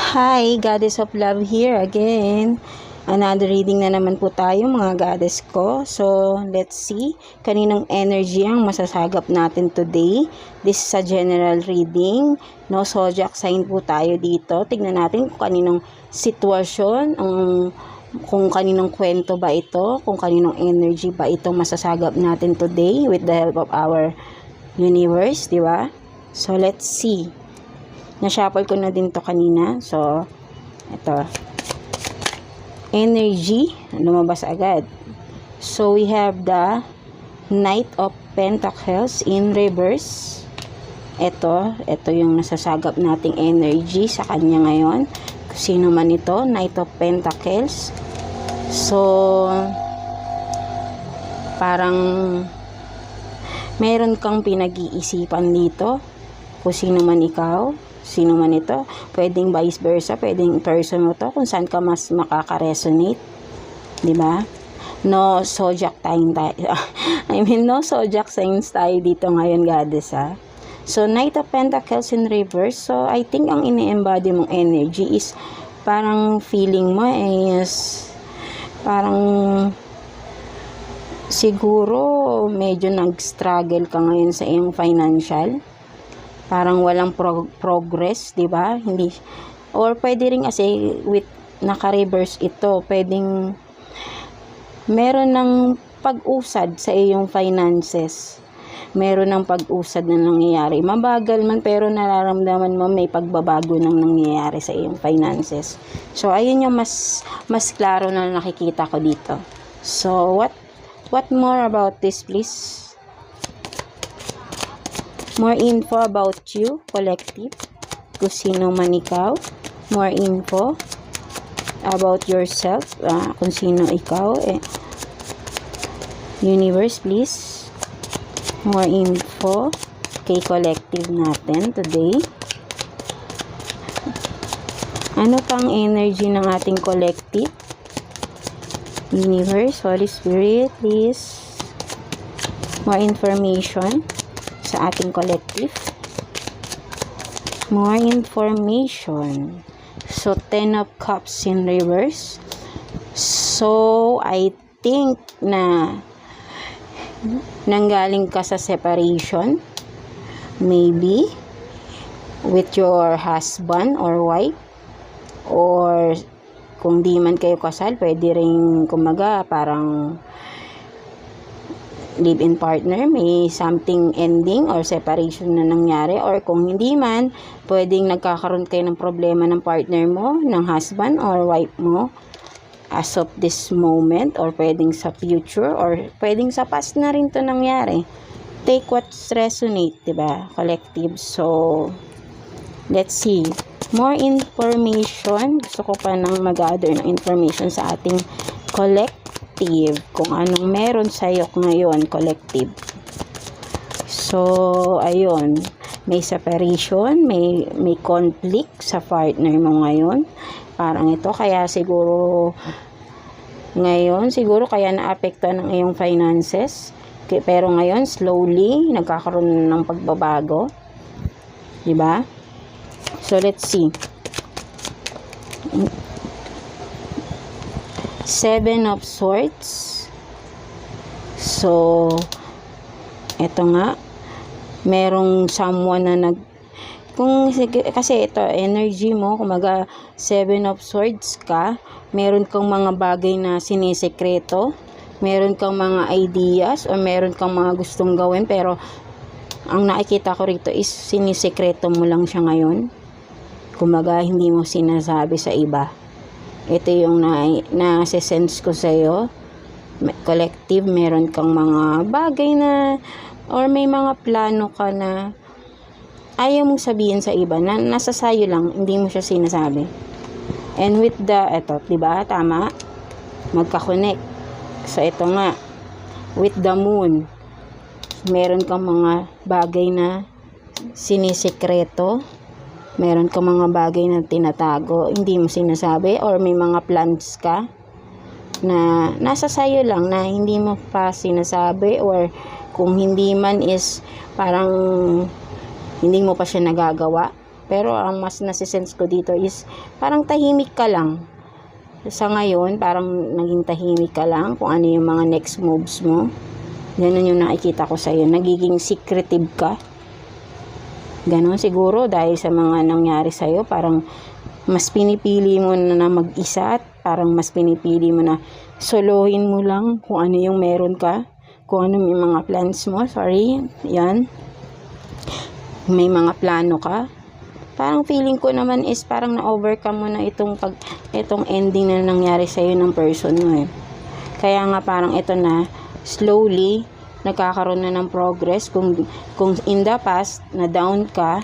Hi, Goddess of Love here again. Another reading na naman po tayo mga goddess ko. So, let's see kaninong energy ang masasagap natin today. This is a general reading. No zodiac sign po tayo dito. Tignan natin kung kaninong sitwasyon, kung kaninong kwento ba ito, kung kaninong energy ba ito masasagap natin today with the help of our universe, di ba? So, let's see. Na-shuffle ko na din to kanina. So, ito. Energy. Lumabas agad. So, we have the Knight of Pentacles in reverse. Ito yung nasasagap nating energy sa kanya ngayon. Sino man ito? Knight of Pentacles. So, parang meron kang pinag-iisipan dito. Kung sino man ikaw. Sino man ito, pwedeng vice versa, pwedeng person mo to, kung saan ka mas makaka-resonate, di ba? No zodiac sign tayo. No zodiac signs tayo dito ngayon, goddess, ha? So, Knight of Pentacles in reverse. So, I think ang ini-embody mong energy is parang feeling mo is parang siguro medyo nag-struggle ka ngayon sa iyong financial. Parang walang progress, 'di ba? Hindi, or pwede rin kasi with naka-reverse ito, pwedeng meron ng pag-usad sa iyong finances. Meron ng pag-usad na nangyayari. Mabagal man pero nararamdaman mo may pagbabago nang nangyayari sa iyong finances. So ayun yung mas klaro na nakikita ko dito. So what more about this, please? More info about you, collective. Kung sino man ikaw. More info about yourself. Kung sino ikaw. Universe, please. More info kay collective natin today. Ano pang energy ng ating collective? Universe, Holy Spirit, please. More information sa ating collective. More information. So, 10 of Cups in reverse. So, I think na nanggaling ka sa separation. Maybe with your husband or wife. Or kung di man kayo kasal, pwede rin kumaga parang live-in partner, may something ending or separation na nangyari, or kung hindi man, pwedeng nagkakaroon kayo ng problema ng partner mo, ng husband or wife mo as of this moment, or pwedeng sa future, or pwedeng sa past na rin to nangyari. Take what's resonate, diba, collective? So, let's see. More information. Gusto ko pa nang mag-gather ng information sa ating collective. Kung anong meron sa'yo ngayon, collective. So, ayun. May separation, may conflict sa partner mo ngayon. Parang ito, kaya siguro ngayon, kaya naapektuhan ng iyong finances. Pero ngayon, slowly, nagkakaroon ng pagbabago. Diba? So, let's see. 7 of Swords. So, eto nga, merong someone na kasi ito, energy mo, kumaga 7 of Swords ka, meron kang mga bagay na sinisekreto, meron kang mga ideas, o meron kang mga gustong gawin, pero ang nakikita ko rito is sinisekreto mo lang siya ngayon. Kumaga, hindi mo sinasabi sa iba. Ito yung na-sense ko sa'yo. Collective, meron kang mga bagay na, or may mga plano ka na ayaw mong sabihin sa iba, na nasa sayo lang, hindi mo siya sinasabi. And with eto, diba? Tama? Magka-connect. So, ito nga. With the moon, meron kang mga bagay na sinisekreto. Meron kang mga bagay na tinatago, hindi mo sinasabi, or may mga plans ka na nasa sayo lang na hindi mo pa sinasabi, or kung hindi man is parang hindi mo pa siya nagagawa. Pero ang mas nasisense ko dito is parang tahimik ka lang. Sa ngayon, parang naging tahimik ka lang kung ano yung mga next moves mo. Ganun yung nakikita ko sa'yo. Nagiging secretive ka. Ganun siguro dahil sa mga nangyari sa'yo. Parang mas pinipili mo na mag-isa at parang mas pinipili mo na solohin mo lang kung ano yung meron ka. Kung ano yung mga plans mo. Sorry. Yan. May mga plano ka. Parang feeling ko naman is parang na-overcome mo na itong ending na nangyari sa'yo ng person mo eh. Kaya nga parang ito na, slowly, nagkakaroon na ng progress. Kung in the past, na down ka,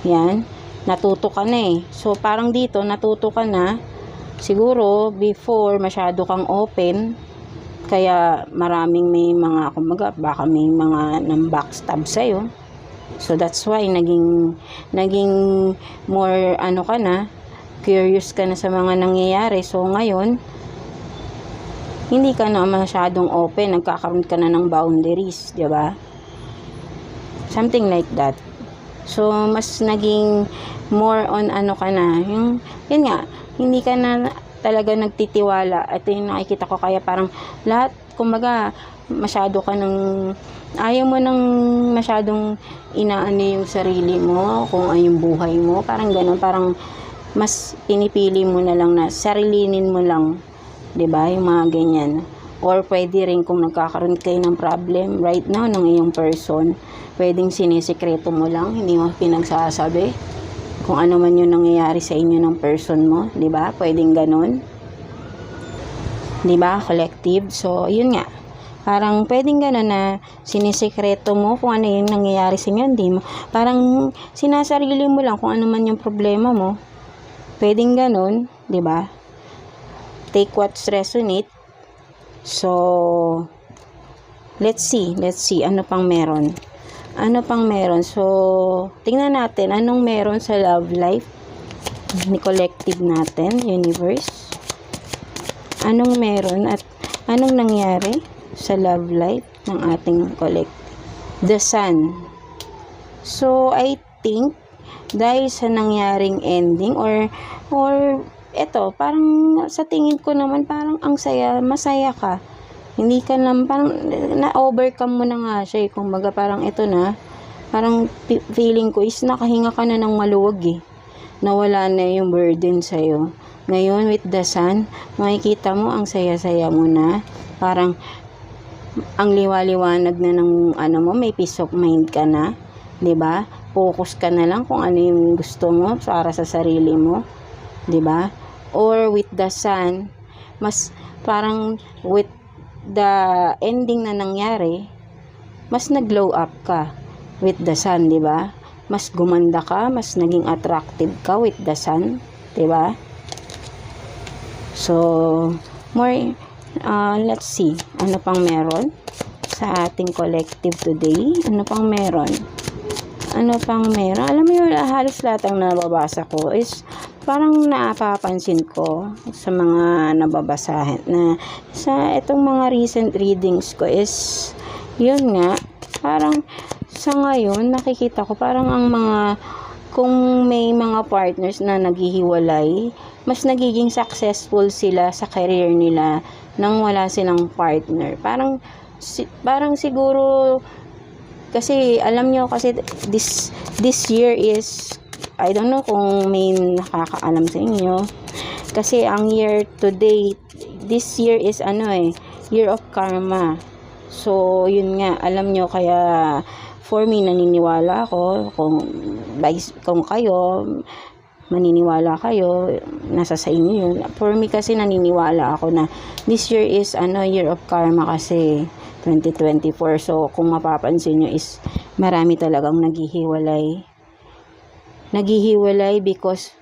yan, natuto ka na eh. So parang dito, natuto ka na, siguro, before, masyado kang open, kaya maraming may mga, kumbaga, baka may mga nang backstab sa'yo. So that's why naging more ka na, curious ka na sa mga nangyayari. So ngayon, hindi ka na masyadong open, nagkakaroon ka na ng boundaries, 'di ba? Something like that. So mas naging more on ka na, yun nga, hindi ka na talaga nagtitiwala. Ito yung nakikita ko, kaya parang lahat, kumbaga, masyado ka ng ayaw mo nang masyadong inaano yung sarili mo, kung ano yung buhay mo, parang gano'n, parang mas pinipili mo na lang na sarilinin mo lang, 'di ba? Yung mga ganyan. Or pwede rin kung nagkakaroon kayo ng problem right now ng iyong person, pwedeng sinisikreto mo lang, hindi mo pinagsasabi kung ano man yung nangyayari sa inyo ng person mo, 'di ba? Pwedeng gano'n. 'Di ba? Collective. So, yun nga. Parang pwedeng gano'n na sinisikreto mo kung ano yung nangyayari sa inyo, hindi mo. Parang sinasarili mo lang kung ano man yung problema mo. Pwedeng gano'n, 'di ba? Take what's resonate. So, let's see ano pang meron. So, tingnan natin anong meron sa love life ni collective natin, universe. Anong meron at anong nangyari sa love life ng ating collective? The Sun. So, I think, dahil sa nangyaring ending or eto, parang sa tingin ko naman, parang ang saya, masaya ka. Hindi ka naman, parang na-overcome mo na nga siya eh. Kumbaga, parang ito na, parang feeling ko is nakahinga ka na ng maluwag eh. Nawala na yung burden sa'yo. Ngayon, with the Sun, makikita mo ang saya-saya mo na. Parang, ang liwaliwanag na ng mo, may peace of mind ka na, 'di ba? Focus ka na lang kung ano yung gusto mo para sa sarili mo, 'di ba? Or with the Sun, mas parang with the ending na nangyari, mas nag-glow up ka with the Sun, 'di ba? Mas gumanda ka, mas naging attractive ka with the Sun, 'di ba? So, more let's see, ano pang meron sa ating collective today? Ano pang meron? Alam mo yun, halos lahat ang nababasa ko is parang napapansin ko sa mga nababasahin na sa itong mga recent readings ko is yun nga, parang sa ngayon nakikita ko parang ang mga, kung may mga partners na naghihiwalay, mas nagiging successful sila sa career nila nang wala silang partner. Parang siguro, kasi alam nyo, kasi this year is, I don't know kung may nakakaalam sa inyo, kasi ang year to date, this year is year of karma. So yun nga, alam nyo, kaya for me, naniniwala ako, kung kayo maniniwala kayo, nasa sa inyo yun. For me kasi naniniwala ako na this year is year of karma, kasi 2024. So kung mapapansin nyo is marami talagang naghihiwalay because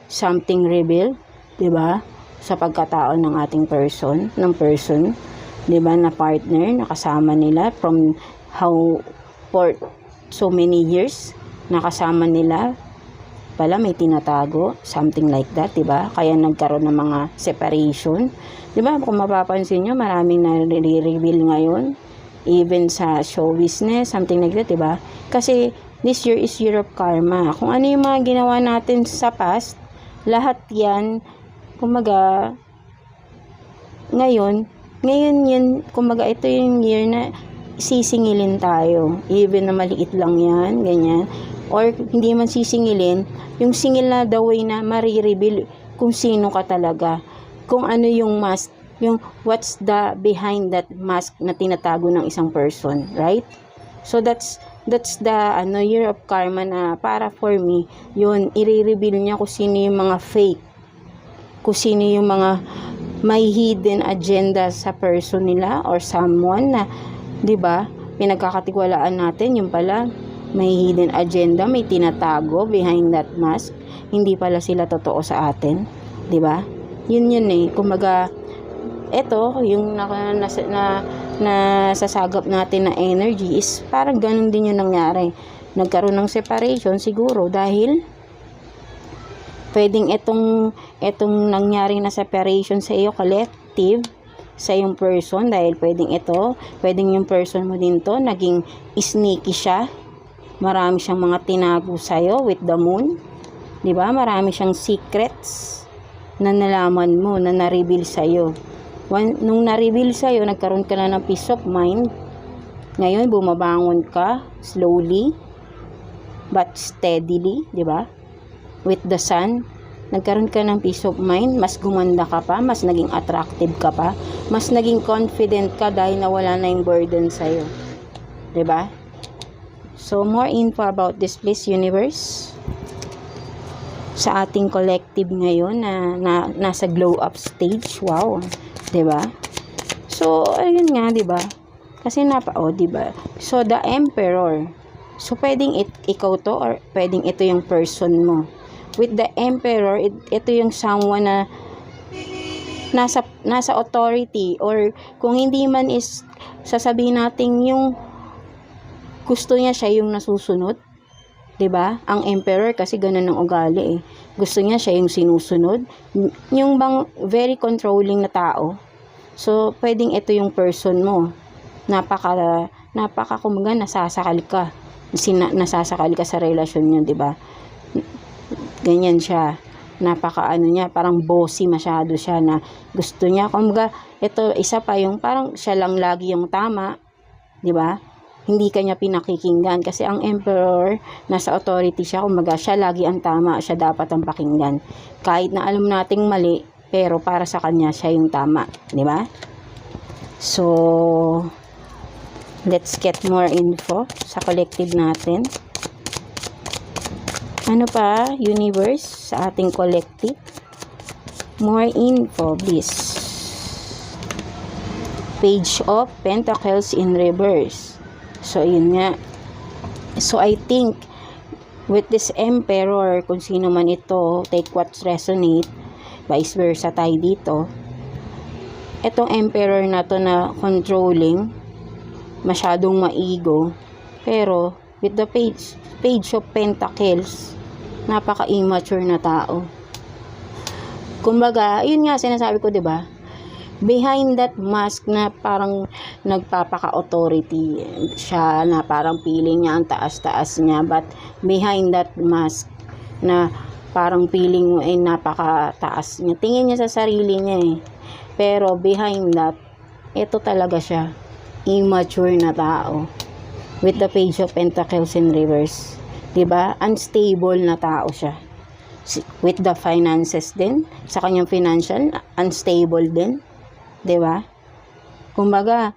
something revealed, 'di ba? Sa pagkatao ng ating person, 'di ba, na partner, nakasama nila from for so many years, nakasama nila, pala may tinatago, something like that, 'di ba? Kaya nagkaroon ng mga separation, 'di ba? Kung mapapansin niyo, maraming nare-reveal ngayon, even sa show business, something like that, 'di ba? Kasi This year is year of karma. Kung ano yung mga ginawa natin sa past, lahat yan, kumaga, ngayon yun, kumaga, ito yung year na sisingilin tayo. Even na maliit lang yan, ganyan. Or hindi man sisingilin, yung singil na the way na marireveal kung sino ka talaga. Kung ano yung mask, yung what's the behind that mask na tinatago ng isang person, right? So that's the year of karma na para for me, yun, i-reveal niya kung sino yung mga fake, kung sino yung mga may hidden agenda sa person nila or someone na, 'di ba? Pinagkakatiwalaan natin yung pala may hidden agenda, may tinatago behind that mask. Hindi pala sila totoo sa atin, 'di ba? Yun eh. Kumaga eto yung nasasagap natin na energy is parang ganun din yung nangyari. Nagkaroon ng separation siguro dahil pwedeng itong nangyari na separation sa iyo collective sa yung person, dahil pwedeng yung person mo din to naging sneaky siya. Marami siyang mga tinago sa iyo with the moon. 'Di ba? Marami siyang secrets na nalaman mo, na na-reveal sa iyo. Nung na-reveal sa iyo, nagkaroon ka na ng peace of mind. Ngayon, bumabangon ka slowly but steadily, 'di ba? With the sun, nagkaroon ka ng peace of mind, mas gumanda ka pa, mas naging attractive ka pa, mas naging confident ka dahil nawala na yung burden sa iyo. 'Di ba? So, more info about this, please, universe. Sa ating collective ngayon na nasa glow up stage. Wow. 'Di ba? So, ayun nga, 'di ba? Kasi 'di ba? So, the emperor. So, pwedeng ikaw to or pwedeng ito yung person mo. With the emperor, ito yung someone na nasa authority, or kung hindi man is sasabihin natin yung gusto niya siya yung nasusunod. 'Di ba? Ang emperor kasi ganun ang ugali eh. Gusto niya siya yung sinusunod, yung bang very controlling na tao. So pwedeng ito yung person mo. Napaka kumaga nasasakal ka. Nasasakal ka sa relasyon niyo, 'di ba? Ganyan siya. Niya, parang bossy masyado siya, na gusto niya kumaga ito isa pa yung parang siya lang lagi yung tama, 'di ba? Hindi kanya pinakikinggan kasi ang emperor nasa authority siya, kumaga siya lagi ang tama, siya dapat ang pakinggan kahit na alam nating mali, pero para sa kanya siya yung tama, di ba? So let's get more info sa collective natin. Ano pa, universe, sa ating collective? More info, please. Page of Pentacles in reverse. So, yun nga. So, I think, with this emperor, kung sino man ito, take what resonate, vice versa tayo dito. Itong emperor na to na controlling, masyadong maigo, pero, with the page of Pentacles, napaka-immature na tao. Kumbaga, yun nga sinasabi ko, 'di ba? Behind that mask na parang nagpapaka-authority siya, na parang feeling niya ang taas-taas niya, but behind that mask na parang feeling mo ay napaka-taas niya. Tingin niya sa sarili niya eh. Pero behind that, ito talaga siya, immature na tao. With the page of Pentacles in reverse. 'Di ba? Unstable na tao siya. With the finances din, sa kanyang financial, unstable din. 'Di ba? Kumbaga,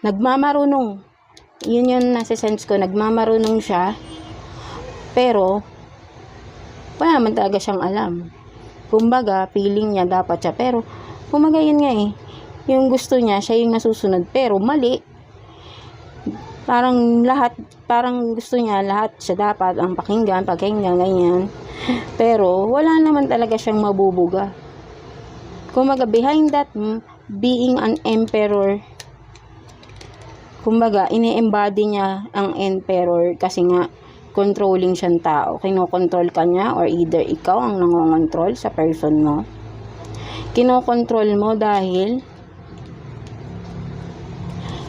nagmamarunong. Yun yung nasa-sense ko, nagmamarunong siya, pero wala naman talaga siyang alam. Kumbaga, feeling niya dapat siya, pero kumbaga yun nga eh. Yung gusto niya, siya yung nasusunod, pero mali. Parang gusto niya lahat siya dapat ang pakinggan, ganyan. Pero wala naman talaga siyang mabubuga. Kumbaga, behind that, being an emperor, kumbaga, ini-embody niya ang emperor kasi nga, controlling siyang tao. Kinokontrol ka niya, or either ikaw ang nangongontrol sa person mo. Kinokontrol mo dahil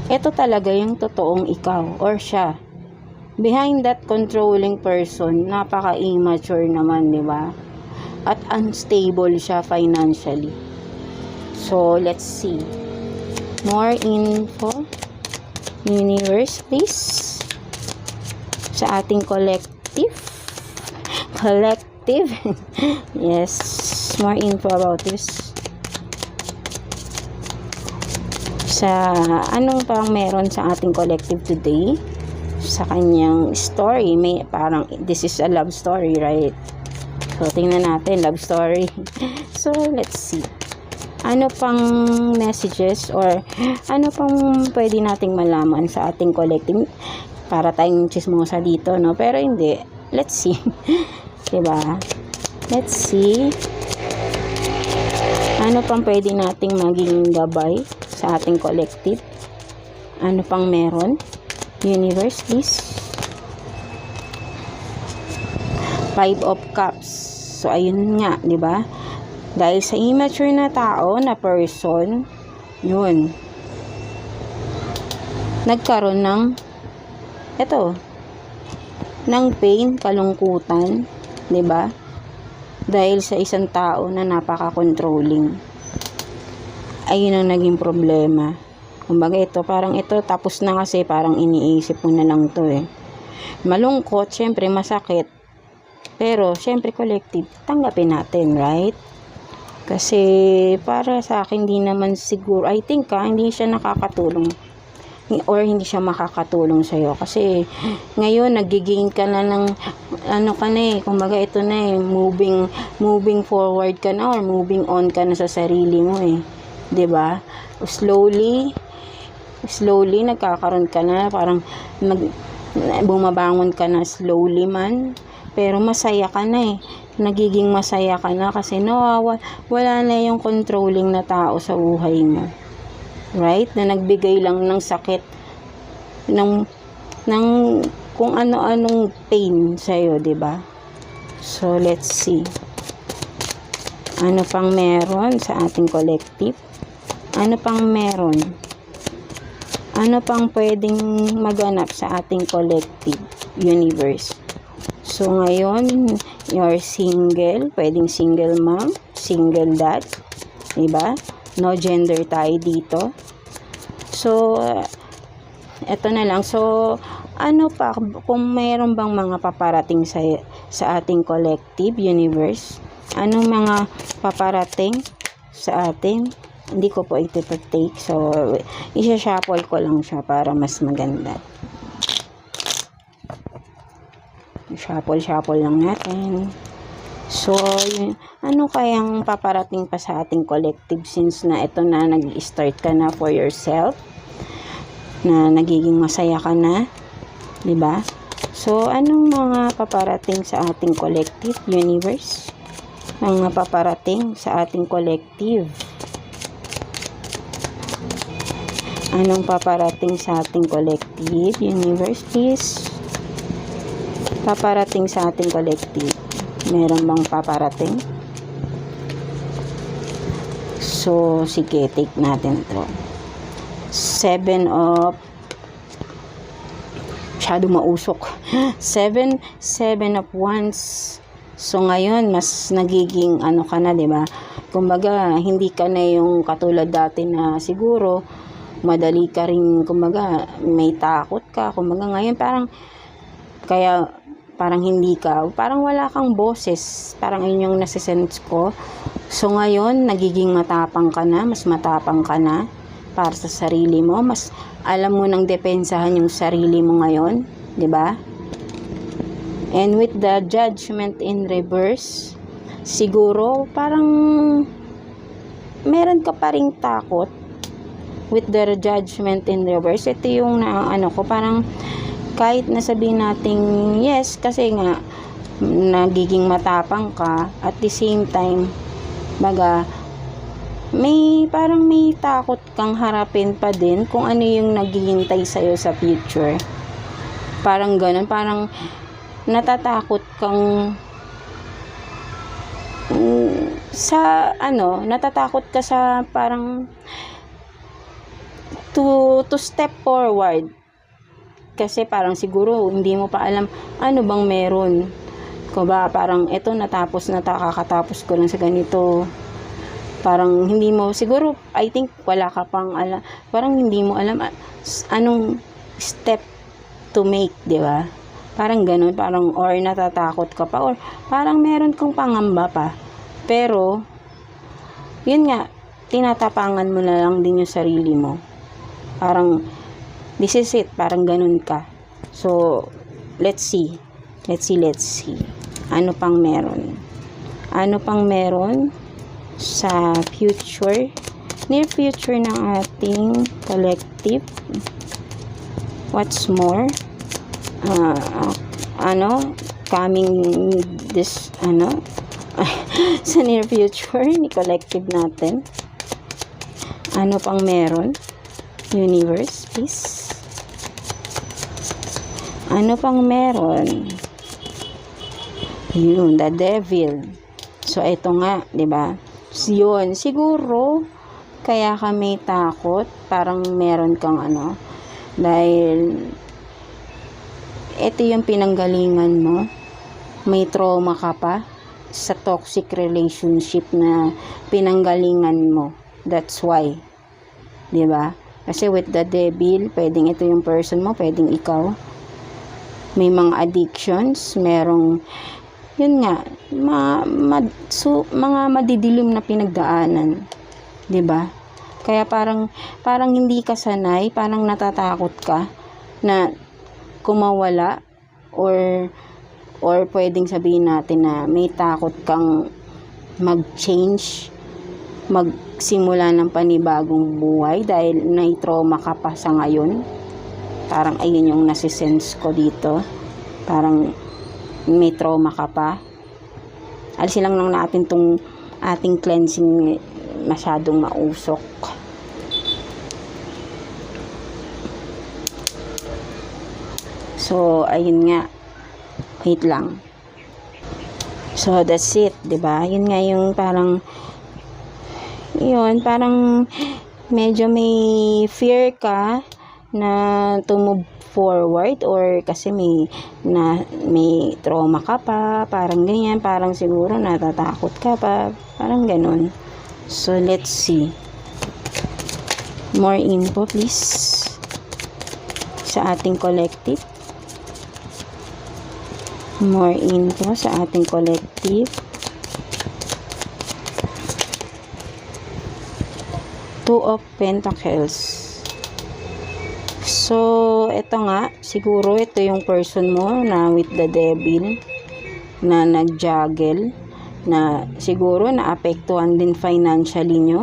ito talaga yung totoong ikaw, or siya. behind that controlling person, napaka-immature naman, di ba? At unstable siya financially. So, let's see. More info. Universe, please. Sa ating collective. Collective. Yes. More info about this. Sa anong pang meron sa ating collective today? Sa kanyang story. May parang, this is a love story, right? So, tingnan natin, love story. So, let's see. Ano pang messages or ano pang pwede nating malaman sa ating collective? Para tayong chismosa dito, no? Pero hindi. Let's see. Diba? Let's see. Ano pang pwede nating maging gabay sa ating collective? Ano pang meron? Universe, please. 5 of Cups. So, ayun nga, di ba? Dahil sa immature na tao, na person, yun. Nagkaroon ng, ng pain, kalungkutan, di ba? Dahil sa isang tao na napaka-controlling. Ayun ang naging problema. Kumbaga parang ito, tapos na kasi, parang iniisip mo na lang to eh. Malungkot, syempre masakit. Pero, syempre, collective, tanggapin natin, right? Kasi, para sa akin, hindi naman siguro, I think, hindi siya nakakatulong. Or, hindi siya makakatulong sa'yo. Kasi, ngayon, nagigain ka na ng, kumbaga, ito na moving forward ka na, or moving on ka na sa sarili mo eh. 'Di ba? Slowly, nagkakaroon ka na, parang, bumabangon ka na slowly man. Pero masaya ka na eh. Nagiging masaya ka na kasi wala na yung controlling na tao sa buhay mo. Right? Na nagbigay lang ng sakit, ng kung ano-anong pain sa'yo, diba? So, let's see. Ano pang meron sa ating collective? Ano pang meron? Ano pang pwedeng maganap sa ating collective universe? So, ngayon, you're single. Pwedeng single mom, single dad. Diba? No gender tayo dito. So, eto na lang. So, ano pa, kung mayroon bang mga paparating sa ating collective universe? Anong mga paparating sa atin? Hindi ko po ito take. So, isa-shuffle ko lang siya para mas maganda. Shuffle lang natin. So, ano kayang paparating pa sa ating collective since na ito na nag-start ka na for yourself? Na nagiging masaya ka na? Diba? So, anong mga paparating sa ating collective universe? Mga paparating sa ating collective. Anong paparating sa ating collective universe, please? Paparating sa ating collective. Meron bang paparating? So, sige, take natin to. 7 of masyado mausok. 7 of Wands. So, ngayon, mas nagiging ka na, diba? Kumbaga, hindi ka na yung katulad dati na siguro, madali ka rin, kumbaga, may takot ka. Kumbaga, ngayon, parang hindi ka, parang wala kang boses. Parang yun yung nasisense ko. So, ngayon, nagiging matapang ka na, mas matapang ka na para sa sarili mo. Mas alam mo nang depensahan yung sarili mo ngayon, di ba? And with the Judgment in reverse, siguro parang meron ka pa ring takot. With the Judgment in reverse, ito yung parang kahit nasabihin nating yes, kasi nga nagiging matapang ka, at the same time, parang may takot kang harapin pa din kung ano yung naghihintay sa'yo sa future. Parang ganun, parang natatakot kang natatakot ka sa parang to step forward kasi parang siguro hindi mo pa alam ano bang meron. Ko ba, parang eto natapos na, kakatapos ko lang sa ganito. Parang hindi mo, siguro, I think wala ka pang alam, parang hindi mo alam anong step to make, di ba? Parang ganun, parang or natatakot ka pa, or parang meron kang pangamba pa. Pero, yun nga, tinatapangan mo na lang din yung sarili mo. Parang, this is it, parang ganun ka. So, let's see. Ano pang meron? Ano pang meron sa future? Near future ng ating collective. What's more? Coming this, sa near future ni collective natin. Ano pang meron? Universe, please. Ano pang meron? Yun, the devil. So, ito nga, di ba? Yun, siguro, kaya kami takot, parang meron kang dahil, ito yung pinanggalingan mo, may trauma ka pa, sa toxic relationship na pinanggalingan mo. That's why. Di ba? Kasi with the devil, pwedeng ito yung person mo, pwedeng ikaw. May mga addictions, merong, yun nga, mga madidilim na pinagdaanan. 'Di ba? Kaya parang hindi ka sanay, parang natatakot ka na kumawala, or pwedeng sabihin natin na may takot kang mag-change, magsimula ng panibagong buhay dahil nai-trauma ka pa sa ngayon. Parang ayun yung nasisense ko dito. Parang may trauma ka pa. Alisin lang natin tong ating cleansing, masyadong mausok. So, ayun nga. Wait lang. So, that's it, 'di ba? Yun nga yung parang medyo may fear ka na to move forward, or kasi may trauma ka pa, parang ganyan, parang siguro natatakot ka pa, parang ganun. So, let's see. More info, please, sa ating collective. More info sa ating collective. Two of Pentacles. So, ito nga, siguro ito yung person mo na with the devil, na nag-juggle, na siguro naapektuhan din financially nyo,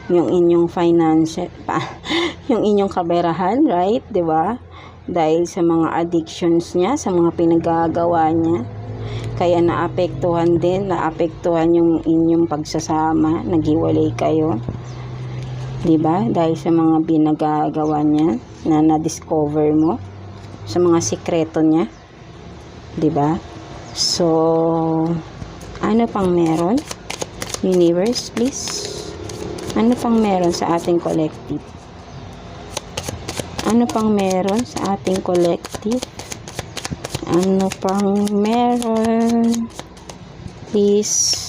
yung inyong financial, yung inyong kaberahan, right? 'Di ba? Dahil sa mga addictions niya, sa mga pinagagawa niya. Kaya naapektuhan yung inyong pagsasama, naghiwalay kayo. 'Di ba? Dahil sa mga pinagagawa niya na na-discover mo, sa mga sikreto niya. 'Di ba? So, ano pang meron? Universe, please. Ano pang meron sa ating collective? Ano pang meron sa ating collective? Ano pang meron? Please.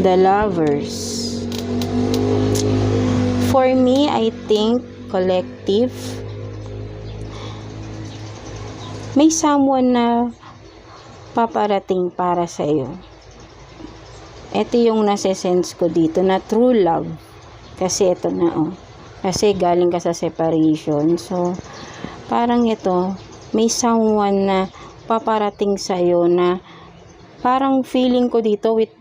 The Lovers. For me, I think collective, may someone na paparating para sa iyo. Ito yung nasa-sense ko dito na true love. Kasi ito na Kasi galing ka sa separation. So, parang ito, may someone na paparating sa iyo na parang feeling ko dito with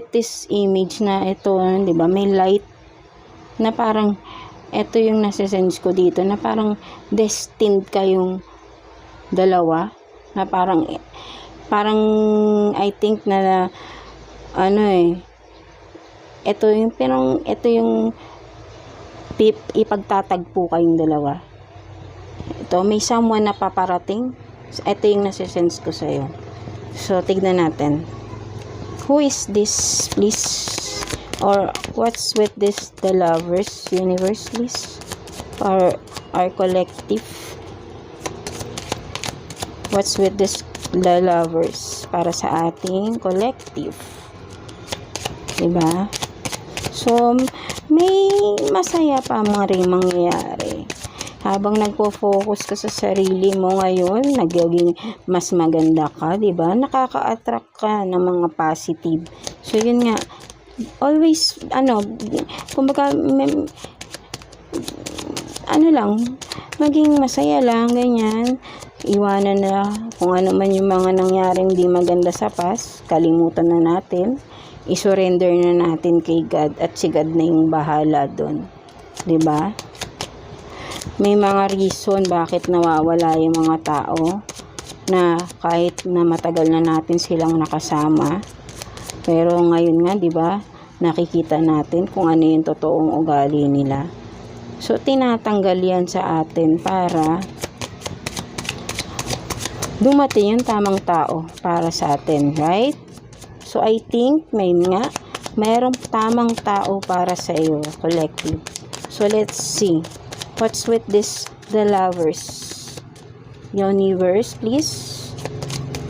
this image na ito, 'di ba? May light na parang ito yung nasa-sense ko dito na parang destined kayong dalawa, na parang I think na ito yung ipagtatagpo kayong dalawa. Ito, may someone na paparating. Ito yung nasa-sense ko sa'yo. So, tignan natin. Who is this, please? Or what's with this, the lovers universe, please? Or our collective? What's with this, the lovers, para sa ating collective? Diba? So, may masaya pa rin mangyayari. Habang nagpo-focus ka sa sarili mo ngayon, nagiging mas maganda ka, diba? Nakaka-attract ka ng mga positive. So, yun nga, always, kumbaga, lang, maging masaya lang, ganyan. Iwanan na kung ano man yung mga nangyaring di maganda sa past, kalimutan na natin, isurrender na natin kay God, at si God na yung bahala doon. Diba? May mga reason bakit nawawala yung mga tao na kahit na matagal na natin silang nakasama. Pero ngayon nga, 'di ba? Nakikita natin kung ano yung totoong ugali nila. So tinatanggal 'yan sa atin para dumating yung tamang tao para sa atin, right? So I think mayroong tamang tao para sa iyo, collective. So let's see. What's with this, the lovers? Universe, please.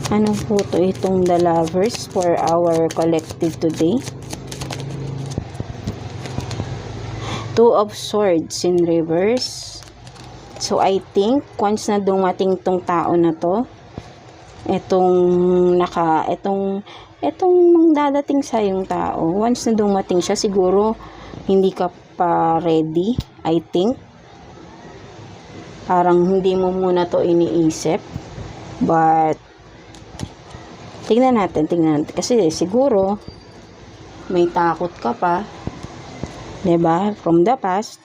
Ano po itong the lovers for our collective today? Two of Swords in reverse. So, I think, once na dumating tong tao na to, itong dadating sa yung tao, once na dumating siya, siguro, hindi ka pa ready, I think. Parang hindi mo muna to iniisip. But, tingnan natin. Kasi siguro, may takot ka pa. 'Di ba? From the past.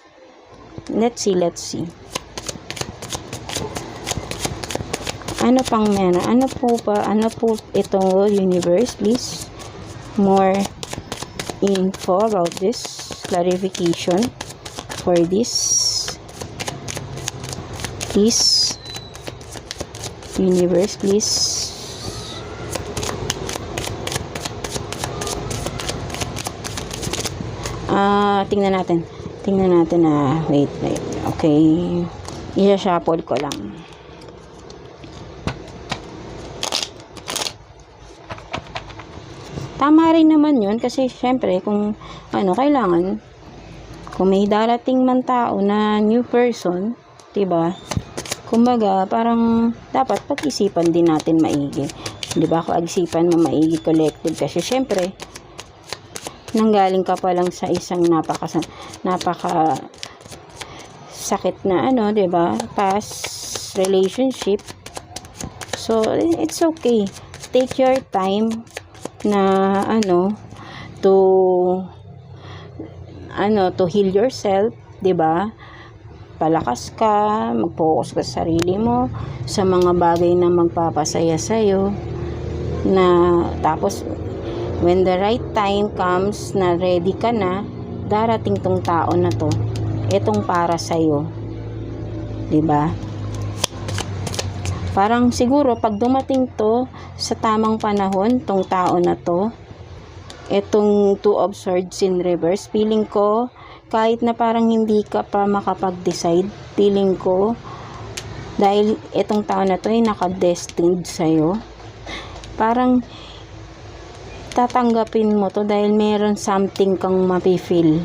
Let's see. Ano pang meron? Ano po ito, universe, please? More info about this. Clarification for this. Please. Universe, please. Tingnan natin. Wait. Okay. I-shuffle ko lang. Tama rin naman yun kasi syempre kung kailangan, kung may darating man tao na new person, diba? Kumbaga, parang dapat pag-isipan din natin maigi. Diba? Pag-isipan mo maigi, collective, kasi syempre nanggaling ka pa lang sa isang napaka sakit na diba? Past relationship. So, it's okay. Take your time na to heal yourself, diba? Palakas ka, mag-focus ka sa sarili mo, sa mga bagay na magpapasaya sa'yo, na tapos when the right time comes na ready ka na, darating tong tao na to, itong para sa'yo, diba? Parang siguro pag dumating to sa tamang panahon, tong tao na to, itong Two of Swords in reverse, feeling ko kahit na parang hindi ka pa makapag-decide, feeling ko dahil itong tao na to ay naka-destined sa'yo, parang tatanggapin mo to dahil meron something kang mapifeel.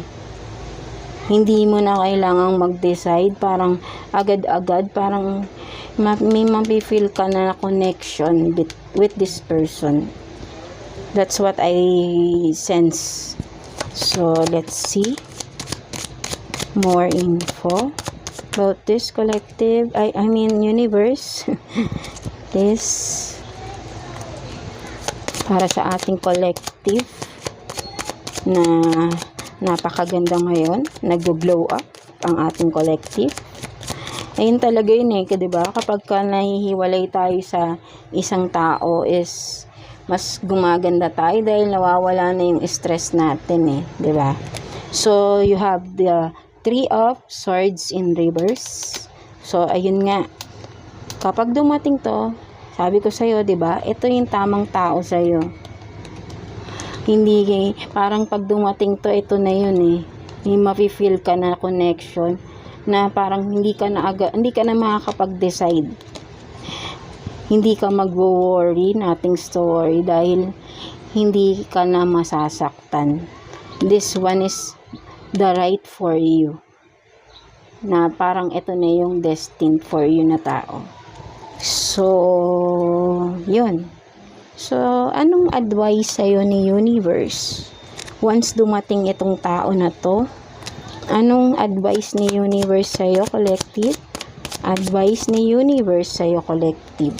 Hindi mo na kailangang mag-decide, parang agad-agad, parang may mapifeel ka na connection with this person. That's what I sense. So, let's see more info about this collective, I mean universe. This para sa ating collective na napakaganda ngayon, nag-blow up ang ating collective. Ayun talaga yun diba? Kapag ka nahihiwalay tayo sa isang tao is mas gumaganda tayo dahil nawawala na yung stress natin diba? So, you have the Three of Swords in reverse. So, ayun nga. Kapag dumating to, sabi ko sa'yo, diba? Ito yung tamang tao sa'yo. Hindi, parang pag dumating to, ito na yun eh. May mafe-feel ka na connection na parang hindi ka na makakapag-decide. Hindi ka mag-worry, nothing to worry dahil hindi ka na masasaktan. This one is the right for you. Na parang ito na yung destined for you na tao. So, yun. So, anong advice sa'yo ni Universe? Once dumating itong tao na to, anong advice ni Universe sa'yo, collective? Advice ni Universe sa'yo, collective.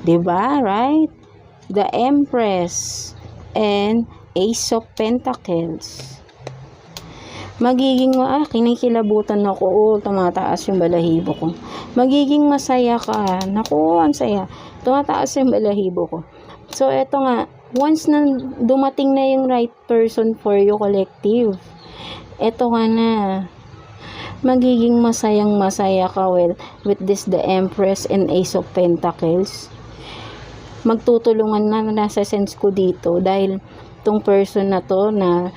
Diba? Right? The Empress and Ace of Pentacles. Magiging, kinikilabutan ako, tumataas yung balahibo ko. Magiging masaya ka. Naku, ang saya. Tumataas yung balahibo ko. So, eto nga, once na dumating na yung right person for you, collective, eto nga na, magiging masayang-masaya ka with this, the Empress and Ace of Pentacles. Magtutulungan na, nasa sense ko dito, dahil tong person na to na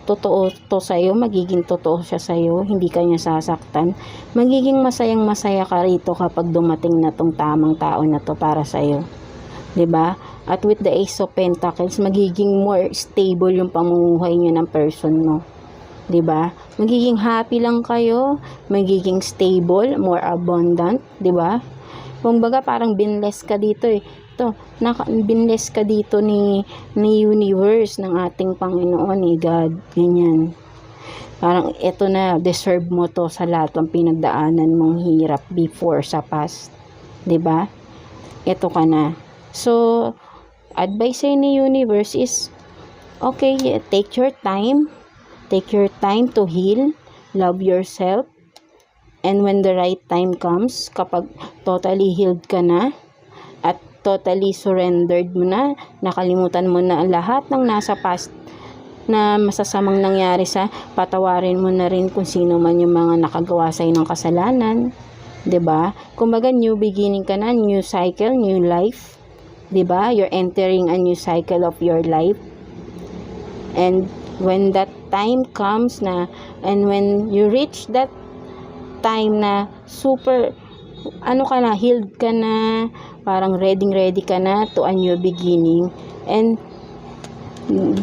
totoo to sa'yo, magiging totoo siya sa'yo, hindi ka niya sasaktan. Magiging masayang-masaya ka rito kapag dumating na tong tamang tao na to para sa'yo. 'Di ba? At with the Ace of Pentacles, magiging more stable yung pamumuhay niyo ng person mo. 'Di ba? Magiging happy lang kayo, magiging stable, more abundant, 'di ba? Kumbaga parang binless ka dito eh. Binless ka dito ni Universe ng ating Panginoon ni God. Ganyan. Parang ito na, deserve mo to sa lahat ng pinagdaanan mong hirap before sa past. 'Di ba? Ito ka na. So, advice ni Universe is, okay, take your time. Take your time to heal. Love yourself. And when the right time comes, kapag totally healed ka na, at totally surrendered mo na, nakalimutan mo na lahat ng nasa past na masasamang nangyari patawarin mo na rin kung sino man yung mga nakagawa sa'yo ng kasalanan. 'Di ba? Kumbaga, new beginning ka na, new cycle, new life. 'Di ba? You're entering a new cycle of your life. And when that time comes na, and when you reach that time na super, healed ka na, parang ready ka na to a new beginning, and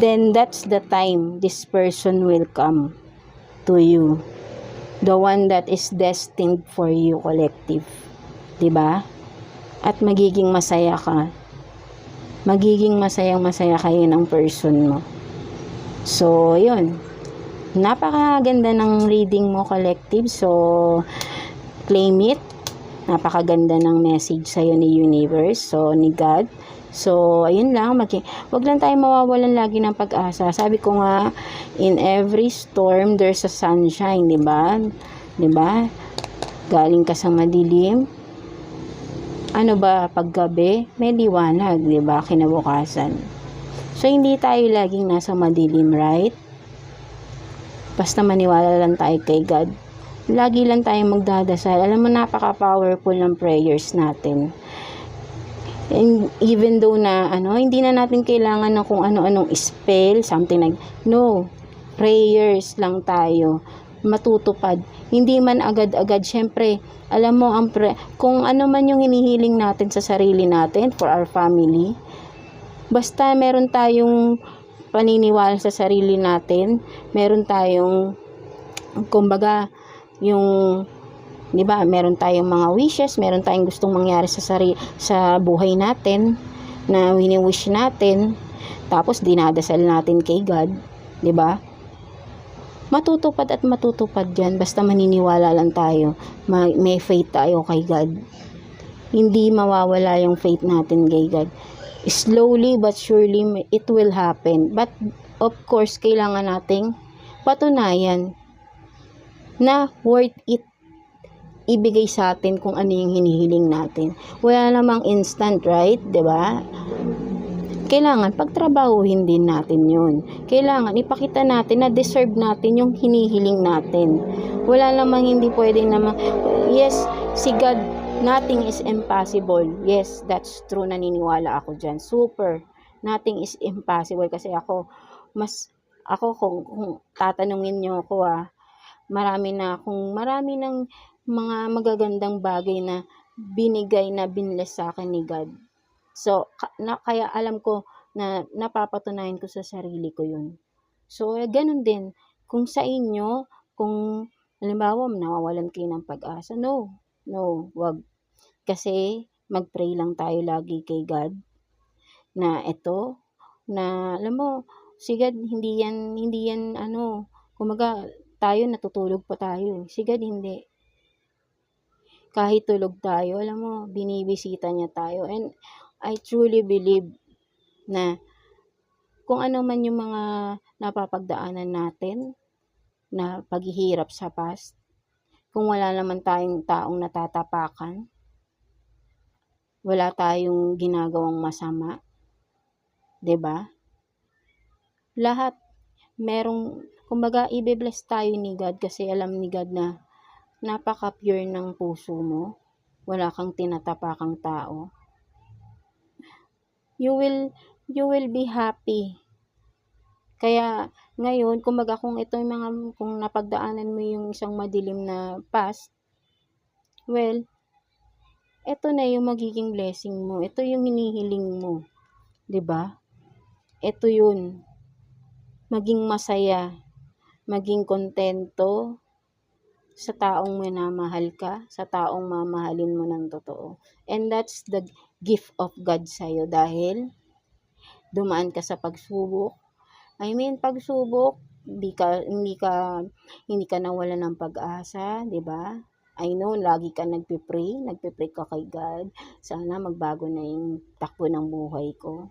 then that's the time this person will come to you, the one that is destined for you, collective. 'Di ba? At magiging masaya ka, magiging masayang-masaya kayo ng person mo. So, yun, napakaganda ng reading mo, collective. So, claim it. Napakaganda ng message sa'yo ni Universe, so ni God. So, ayun lang, wag lang tayo mawawalan lagi ng pag-asa. Sabi ko nga, in every storm, there's a sunshine, di ba? Di ba? Galing ka sa madilim. Ano ba, paggabi, may liwanag, di ba? Kinabukasan. So, hindi tayo laging nasa madilim, right? Basta maniwala lang tayo kay God. Lagi lang tayong magdadasal. Alam mo, napaka-powerful ng prayers natin. And even though na, hindi na natin kailangan ng kung ano-anong spell, something like, no, prayers lang tayo. Matutupad. Hindi man agad-agad. Syempre, alam mo, kung ano man yung hinihiling natin sa sarili natin, for our family, basta meron tayong paniniwala sa sarili natin, meron tayong, kumbaga, yung, di ba, meron tayong mga wishes, meron tayong gustong mangyari sa buhay natin, na wini-wish natin, tapos dinadasal natin kay God, di ba? Matutupad at matutupad yan, basta maniniwala lang tayo, may faith tayo kay God. Hindi mawawala yung faith natin kay God. Slowly but surely, it will happen. But, of course, kailangan nating patunayan na worth it ibigay sa atin kung ano yung hinihiling natin. Wala namang instant, right? 'Di ba? Kailangan pagtrabahuhin din natin yun. Kailangan ipakita natin na deserve natin yung hinihiling natin. Wala namang hindi pwede namang, yes, si God, nothing is impossible. Yes, that's true. Naniniwala ako dyan. Super. nothing is impossible kasi ako kung tatanungin niyo ako, marami ng mga magagandang bagay na biniless sa'kin ni God. So, kaya alam ko na napapatunayan ko sa sarili ko 'yun. So, gano'n din kung sa inyo, kung halimbawa nawawalan kayo ng pag-asa, no, 'wag. Kasi mag-pray lang tayo lagi kay God na alam mo, si God hindi yan kumbaga tayo natutulog pa tayo, si God hindi. Kahit tulog tayo, alam mo, binibisita niya tayo, and I truly believe na kung ano man yung mga napapagdaanan natin na paghihirap sa past, kung wala naman tayong taong natatapakan, wala tayong ginagawang masama, 'di ba? Lahat kumbaga ibe-bless tayo ni God kasi alam ni God na napaka-pure ng puso mo, wala kang tinatapakang tao. You will be happy. Kaya ngayon, kumbaga kung kung napagdaanan mo yung isang madilim na past, well, ito na yung magiging blessing mo. Ito yung hinihiling mo, 'di ba? Ito yun. Maging masaya, maging kontento sa taong minamahal ka, sa taong mamahalin mo ng totoo. And that's the gift of God sa'yo dahil dumaan ka sa pagsubok. Pagsubok, hindi ka nawalan ng pag-asa, 'di ba? I know lagi ka nagpe-pray ka kay God, sana magbago na yung takbo ng buhay ko.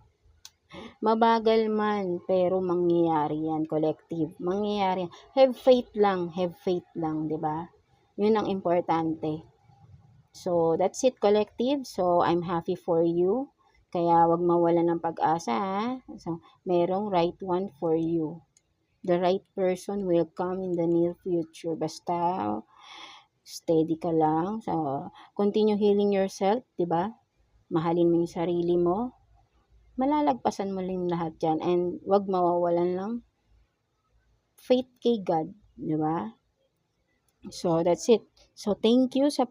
Mabagal man, pero mangyayari yan, collective. Mangyayari yan. Have faith lang, 'di ba? Yun ang importante. So, that's it, collective. So, I'm happy for you. Kaya wag mawala ng pag-asa, ha? So, merong right one for you. The right person will come in the near future. Basta, steady ka lang. So, continue healing yourself, 'di ba? Mahalin mo yung sarili mo. Malalagpasan mo rin lahat yan. And wag mawawalan ng faith kay God, 'di ba? So, that's it. So, thank you sa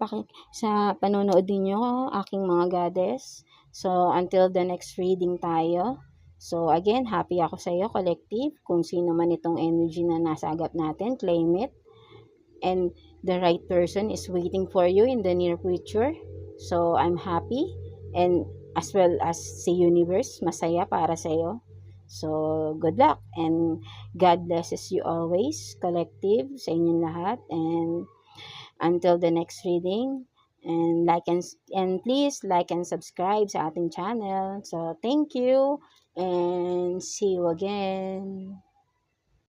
panonood ninyo, aking mga goddess. So, until the next reading tayo. So, again, happy ako sa iyo, collective. Kung sino man itong energy na nasa agap natin, claim it. And the right person is waiting for you in the near future. So, I'm happy. And as well as si universe, masaya para sa iyo. So, good luck and God blesses you always, collective, sa inyong lahat. And until the next reading, and please like and subscribe sa ating channel. So, thank you and see you again.